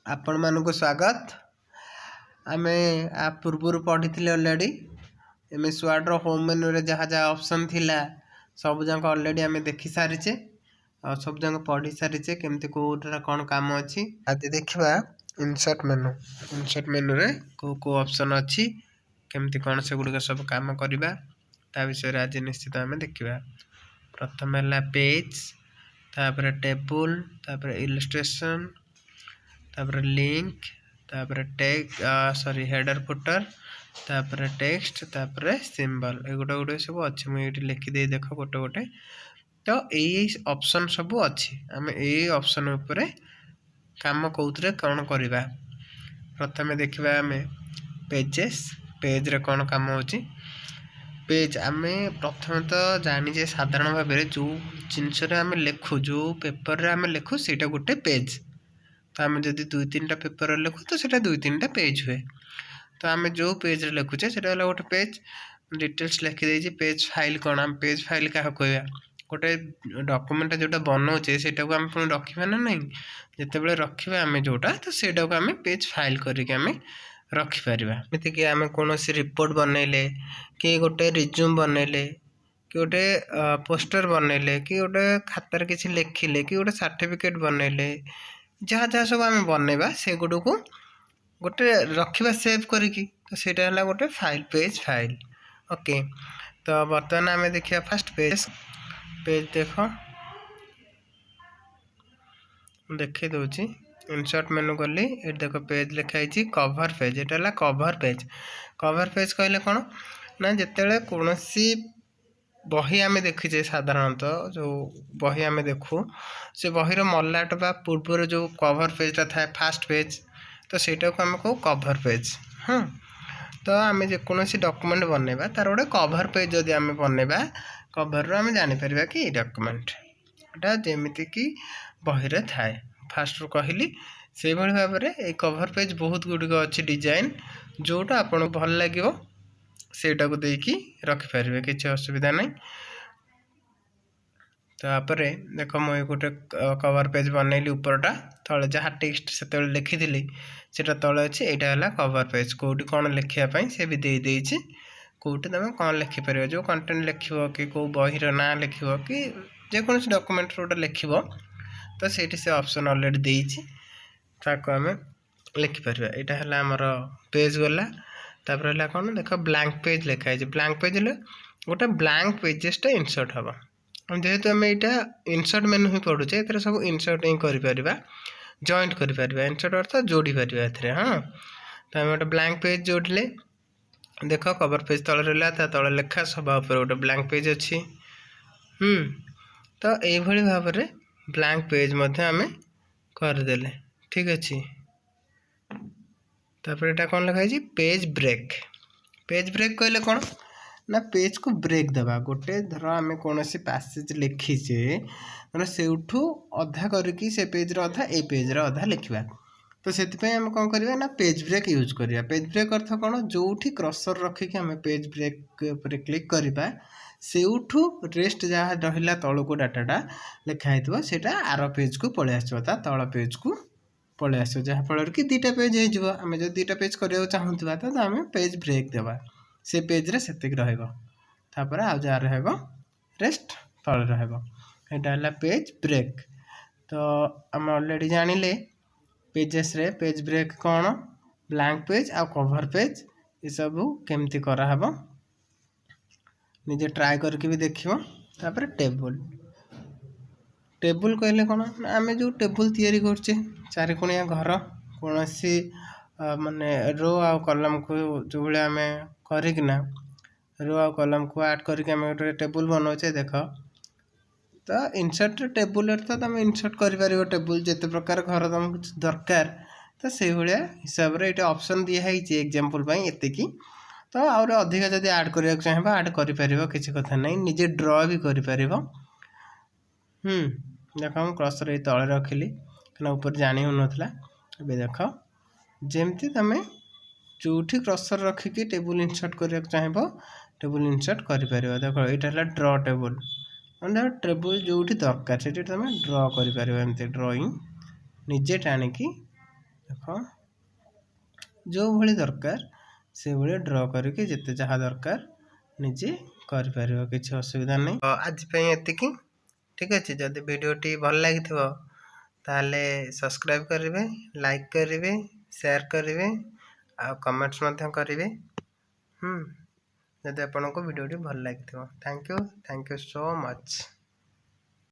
आपण मानक स्वागत। आमे आ पूर्व पढ़ी अलरेडी एमएस वर्ड रो होम मेन्यू रे जहाँ जहाँ ऑप्शन थिला सब जाक अलरेडी आमे देखि सारिचे और सब जाक पढ़ी सारिचे केमती कोटा कौन काम अच्छी आज देखा इंसर्ट मेन्यू रे को ऑप्शन अच्छी केमती कौन से गुड़िक सब काम करवा ता विषय आज निश्चित आम देखा। प्रथम है पेज तापर टेबल तापर इलस्ट्रेशन तापर लिंक तापर टैग हेडर फुटर तापर टेक्स्ट तापर सिंबल एगुटा गुटे सब अच्छे मुझे लिखी दे देख गोटे गोटे तो यही ऑप्शन सब अच्छी आम यही ऑप्शन उपरे काम कौन कौन करवा। प्रथम देखा आम पेजेस पेज रे कौन काम होची पेज आम प्रथम तो जानीजे साधारण भाव में जो जिनस आम लिखु जो पेपर रे आम लिखु सीटा गोटे पेज तो आम जब दुई तीन टा पेपर लिखु तो सीटा दुई तीन टा पेज हुए तो आम जो पेज रे लिखुचे से गोटे पेज डिटेल्स लिखिदे पेज फाइल कौन आम पेज फाइल क्या कहवा गोटे डॉक्यूमेंट जोटा बनाऊे से आम पुणी रखा ना नहीं जिते बड़े रखा आम जोटा तो सेटा को आम पेज फाइल करके रखिपर जमीक आम कौन रिपोर्ट बनइले कि गोटे रिज्यूम बनइले कि गोटे पोस्टर बनइले कि गोटे खातार किसी लिखिले कि गोटे सर्टिफिकेट बनइले जहाँ जहाँ सब आम बनइबा से गुड़ को गोटे रखा सेव करिकी तो सेटा है गोटे फाइल पेज फाइल ओके। तो बर्तमान आम देखिए फास्ट पेज पेज देखी दूची इंसर्ट मेनू गली ये देख पेज लिखाई कवर पेज ये कवर पेज कहले कौन ना जिते कौन बही आम देखीचे साधारणतः जो बही आम देखू से बहीर मलाट बा पूर्वर जो कवर पेजटा था फास्ट पेज तो सेटा को आम कहू कवर पेज। हाँ तो आम जेकोसी डॉक्यूमेंट बनइबा तार गोटे कवर पेज जदि आम बनइबा कवर आम जापर कि डॉक्यूमेंट एटा जेमिति कि बही रे थाए फास्ट रू कहली से भाव में ये कवर पेज बहुत गुड़िक अच्छी डिजाइन जोटा आपको भल लगे सेटा को देकी रखिपारे किसी असुविधा नहीं। तापर देख मुझे गोटे कवर पेज बनइली उपरटा तले जहाँ टेक्स्ट से लिखी से तले अच्छे यहाँ है कवर पेज कौटी कौन लिखापी से भी देदेछि कौटी तुम कौन लिखिपर जो कंटेंट लिख कि कौ बहीर ना लिख कि जेकोसी डॉक्यूमेंट गोटे लिख तो सीठी से ऑप्शन अलरेडी देछि ताको आम लिखिपर यहाँ है आमर पेज गला तापर है कौन देख ब्लैंक पेज लिखाई ब्लैंक पेज गोटे ब्लैंक पेजेसटा इंसर्ट हम जेहेतु आम यहाँ इंसर्ट मेनू ही पढ़ुचे ये सब इंसर्ट ही कर जॉइंट कर इंसर्ट अर्थ जोड़ी पार। हाँ तो आम गोटे ब्लैंक पेज जोड़े देख कवर पेज तले रहा तले लेखा सभा गोटे ब्लैंक पेज अच्छी तो यही भाव में ब्लैंक पेज आम करदे ठीक अच्छे। तापर यहाँ कौन लिखाई पेज ब्रेक कहले कौन ना पेज को ब्रेक देवा गोटे धर आम कौन पैसेज लिखीचे मतलब से अधा करके से पेज अधा ए पेज अधा लिखा तो से आम कौन करवा ना पेज ब्रेक यूज करवा। पेज ब्रेक अर्थ कौन जो क्रसर रखिक आम पेज ब्रेक पर क्लिक करवा से रेस्ट जहाँ रहा तल को डाटाटा लिखाई से आर पेज को पलि आस तल पेज को पलि आस जहाँफल कि दुटा पेज हो आम जो दुटा पेज करने चाहूँ तो आम पेज ब्रेक देवा से पेज रे सेतिक रहइबो तापर आ जा रहइबो रेस्ट तल रहइबो एटा हला पेज ब्रेक। तो हम ऑलरेडी जानिले पेजेस रे पेज ब्रेक कौन ब्लैंक पेज आ कवर पेज ये सब केमती करा हबो निजे ट्राई करके भी देखिबो। तापर टेबल कहले कौन आम जो टेबल तैयारी करछे चारिकोणिया घर कौन सी माने रो आ कॉलम को जो भाई आम करना रो आ कॉलम को ऐड करके आम गोटे टेबल बनाऊे देख तो इंसर्ट टेबल अर्थ तुम इंसर्ट कर टेबल जिते प्रकार घर तुमको दरकार तो से भाया हिसाब से ये ऑप्शन दिखाई एग्जांपल एतिकी तो आउर अधिक जब ऐड करने चाहिए ऐड कर किसी कथा नहीं निजे ड्र भी कर देख हम क्रसर ये तले रखिली क्या ऊपर जानी हो नाला ए देख जमती तुम जो क्रसर रखिकी टेबल इंसर्ट करने चाहिए टेबल इंसर्ट कर देख यहाँ है ड्र टेबल टेबल जो दरकार से तुम ड्र कर ड्रॉइंग निजे टाणिकी ଦେଖ जो भली दरकार से भली ड्र करके जिते जहाँ दरकार ନିଜେ କରିପାରିବ, କିଛି ଅସୁବିଧା ନାହିଁ। ଆଜି ପାଇଁ ଏତିକି, ଠିକ୍ ଅଛି। ଯଦି ଭିଡ଼ିଓଟି ଭଲ ଲାଗିଥିବ ତାହେଲେ ସବସ୍କ୍ରାଇବ୍ କରିବେ, ଲାଇକ୍ କରିବେ, ସେୟାର କରିବେ ଆଉ କମେଣ୍ଟସ୍ ମଧ୍ୟ କରିବେ। ଯଦି ଆପଣଙ୍କୁ ଭିଡ଼ିଓଟି ଭଲ ଲାଗିଥିବ। Thank you so much.